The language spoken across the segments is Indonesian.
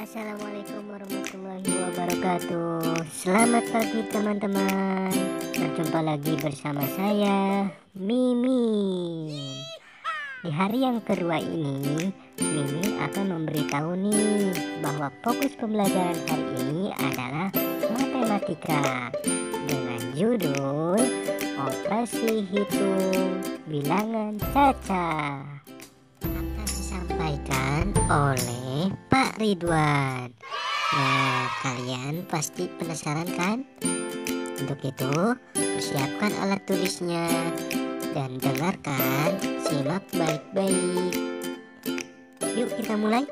Assalamualaikum warahmatullahi wabarakatuh. Selamat pagi teman-teman. Berjumpa lagi bersama saya, Mimin. Di hari yang kedua ini, Mimin akan memberitahu nih bahwa fokus pembelajaran hari ini adalah matematika dengan judul Operasi Hitung Bilangan Caca. Akan disampaikan oleh Pak Ridwan. Nah, kalian pasti penasaran kan? Untuk itu, persiapkan alat tulisnya dan dengarkan, simak baik-baik. Yuk kita mulai.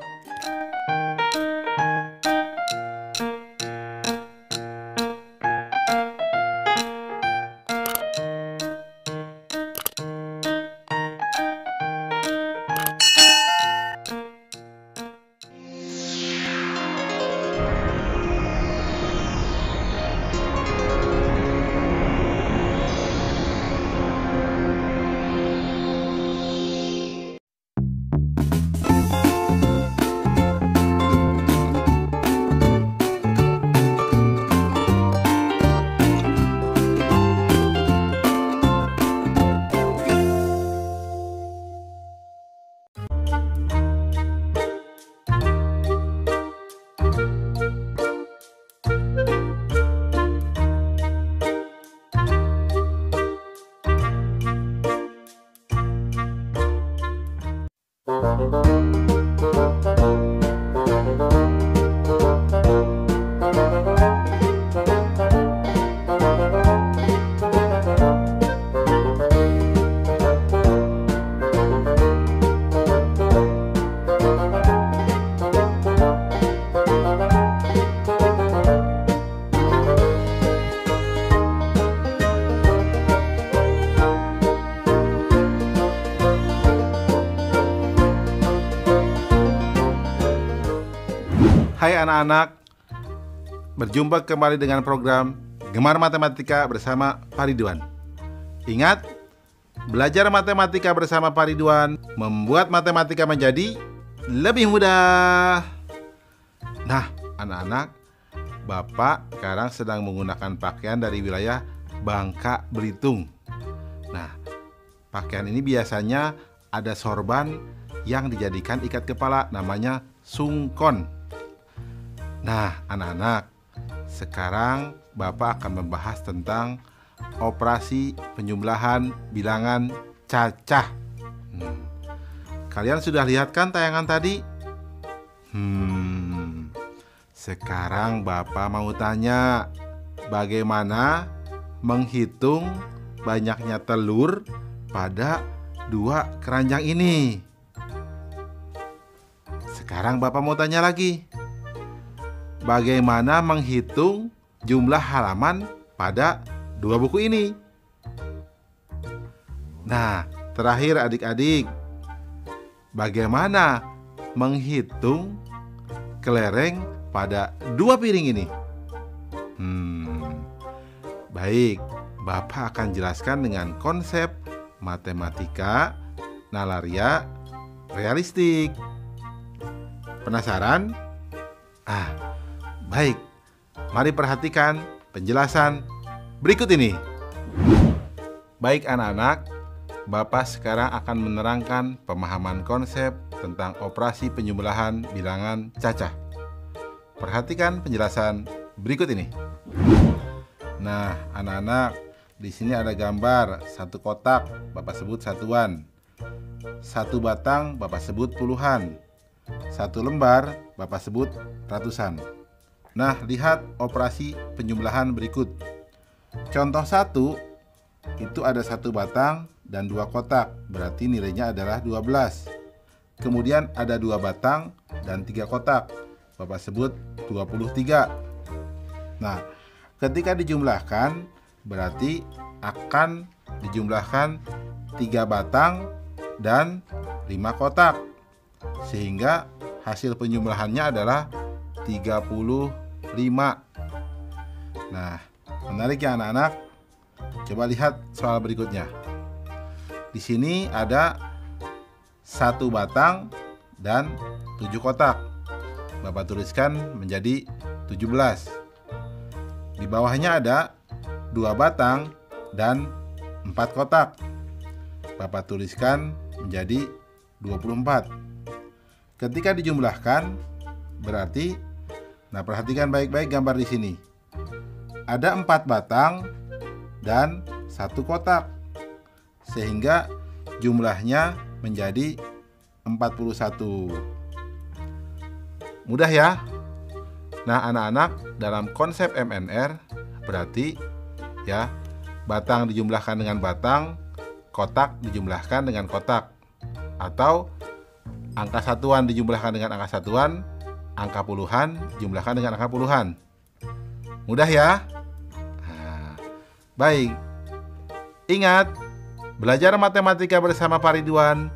Hai anak-anak, berjumpa kembali dengan program Gemar Matematika bersama Pak Ridwan. Ingat, belajar matematika bersama Pak Ridwan membuat matematika menjadi lebih mudah. Nah, anak-anak, Bapak sekarang sedang menggunakan pakaian dari wilayah Bangka Belitung. Nah, pakaian ini biasanya ada sorban yang dijadikan ikat kepala, namanya sungkon. Nah, anak-anak, sekarang Bapak akan membahas tentang operasi penjumlahan bilangan cacah. Kalian sudah lihat kan tayangan tadi? Sekarang Bapak mau tanya, bagaimana menghitung banyaknya telur pada dua keranjang ini? Sekarang Bapak mau tanya lagi, bagaimana menghitung jumlah halaman pada dua buku ini? Nah, terakhir adik-adik, bagaimana menghitung kelereng pada dua piring ini? Baik, Bapak akan jelaskan dengan konsep matematika nalaria realistik. Penasaran? Baik, mari perhatikan penjelasan berikut ini. Baik anak-anak, Bapak sekarang akan menerangkan pemahaman konsep tentang operasi penjumlahan bilangan cacah. Perhatikan penjelasan berikut ini. Nah, anak-anak, di sini ada gambar satu kotak, Bapak sebut satuan. Satu batang, Bapak sebut puluhan. Satu lembar, Bapak sebut ratusan. Nah, lihat operasi penjumlahan berikut. Contoh 1, itu ada satu batang dan dua kotak, berarti nilainya adalah 12. Kemudian ada dua batang dan tiga kotak, Bapak sebut 23. Nah, ketika dijumlahkan, berarti akan dijumlahkan 3 batang dan 5 kotak, sehingga hasil penjumlahannya adalah 35. Nah, menarik ya anak-anak? Coba lihat soal berikutnya. Di sini ada 1 batang dan 7 kotak. Bapak tuliskan menjadi 17. Di bawahnya ada 2 batang dan 4 kotak. Bapak tuliskan menjadi 24. Ketika dijumlahkan berarti, nah perhatikan baik-baik gambar di sini. Ada 4 batang dan 1 kotak, sehingga jumlahnya menjadi 41. Mudah ya? Nah anak-anak, dalam konsep MNR berarti ya, batang dijumlahkan dengan batang, kotak dijumlahkan dengan kotak, atau angka satuan dijumlahkan dengan angka satuan, angka puluhan dijumlahkan dengan angka puluhan. Mudah ya? Nah, baik. Ingat, belajar matematika bersama Pak Ridwan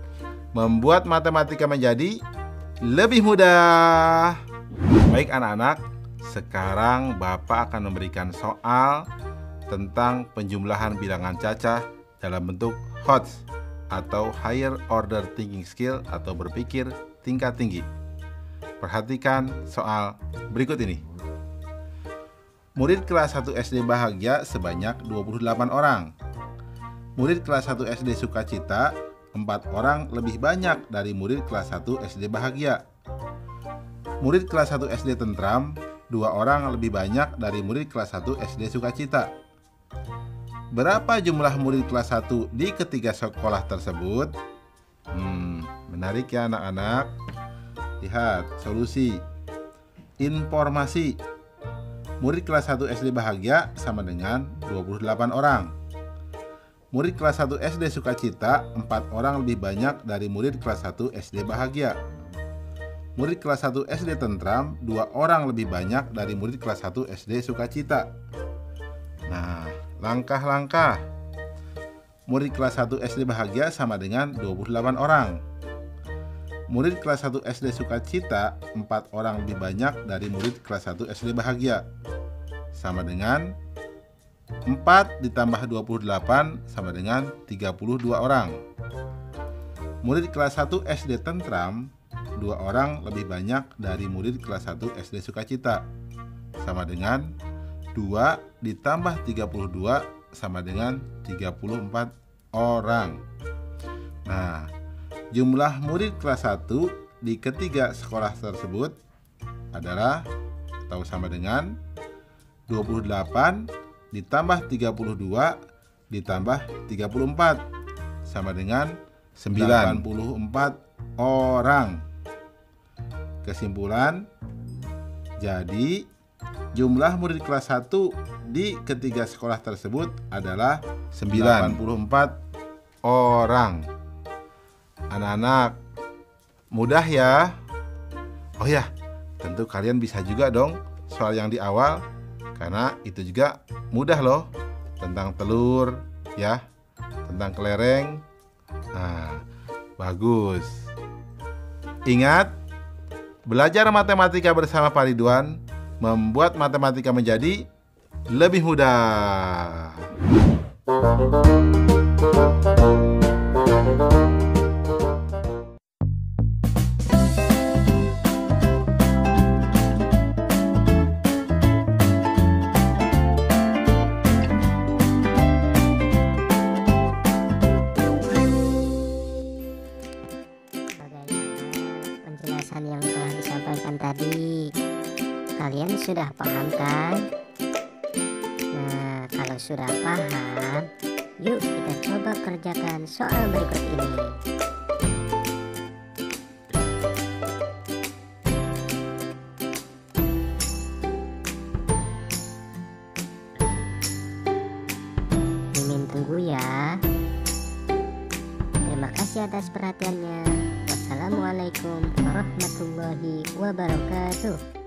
membuat matematika menjadi lebih mudah. Baik anak-anak, sekarang Bapak akan memberikan soal tentang penjumlahan bilangan cacah dalam bentuk HOTS atau Higher Order Thinking Skill atau berpikir tingkat tinggi. Perhatikan soal berikut ini. Murid kelas 1 SD bahagia sebanyak 28 orang. Murid kelas 1 SD sukacita 4 orang lebih banyak dari murid kelas 1 SD bahagia. Murid kelas 1 SD tentram 2 orang lebih banyak dari murid kelas 1 SD sukacita. Berapa jumlah murid kelas 1 di ketiga sekolah tersebut? Menarik ya anak-anak. Lihat solusi. Informasi. Murid kelas 1 SD bahagia sama dengan 28 orang. Murid kelas 1 SD sukacita 4 orang lebih banyak dari murid kelas 1 SD bahagia. Murid kelas 1 SD tentram 2 orang lebih banyak dari murid kelas 1 SD sukacita. Nah, langkah-langkah. Murid kelas 1 SD bahagia sama dengan 28 orang. Murid kelas 1 SD sukacita 4 orang lebih banyak dari murid kelas 1 SD bahagia. Sama dengan 4 ditambah 28 sama dengan 32 orang. Murid kelas 1 SD tentram 2 orang lebih banyak dari murid kelas 1 SD sukacita. Sama dengan 2 ditambah 32 sama dengan 34 orang. Nah, jumlah murid kelas 1 di ketiga sekolah tersebut adalah atau sama dengan 28 ditambah 32 ditambah 34 sama dengan 94 orang. Kesimpulan, jadi jumlah murid kelas 1 di ketiga sekolah tersebut adalah 94 orang. Anak-anak, mudah ya? Oh ya, tentu kalian bisa juga dong soal yang di awal, karena itu juga mudah loh, tentang telur ya, tentang kelereng. Nah, bagus. Ingat, belajar matematika bersama Pak Ridwan membuat matematika menjadi lebih mudah. Penjelasan yang telah disampaikan tadi, kalian sudah paham kan? Nah, kalau sudah paham, yuk kita coba kerjakan soal berikut ini. Mimin tunggu ya. Terima kasih atas perhatiannya. Wassalamualaikum warahmatullahi wabarakatuh.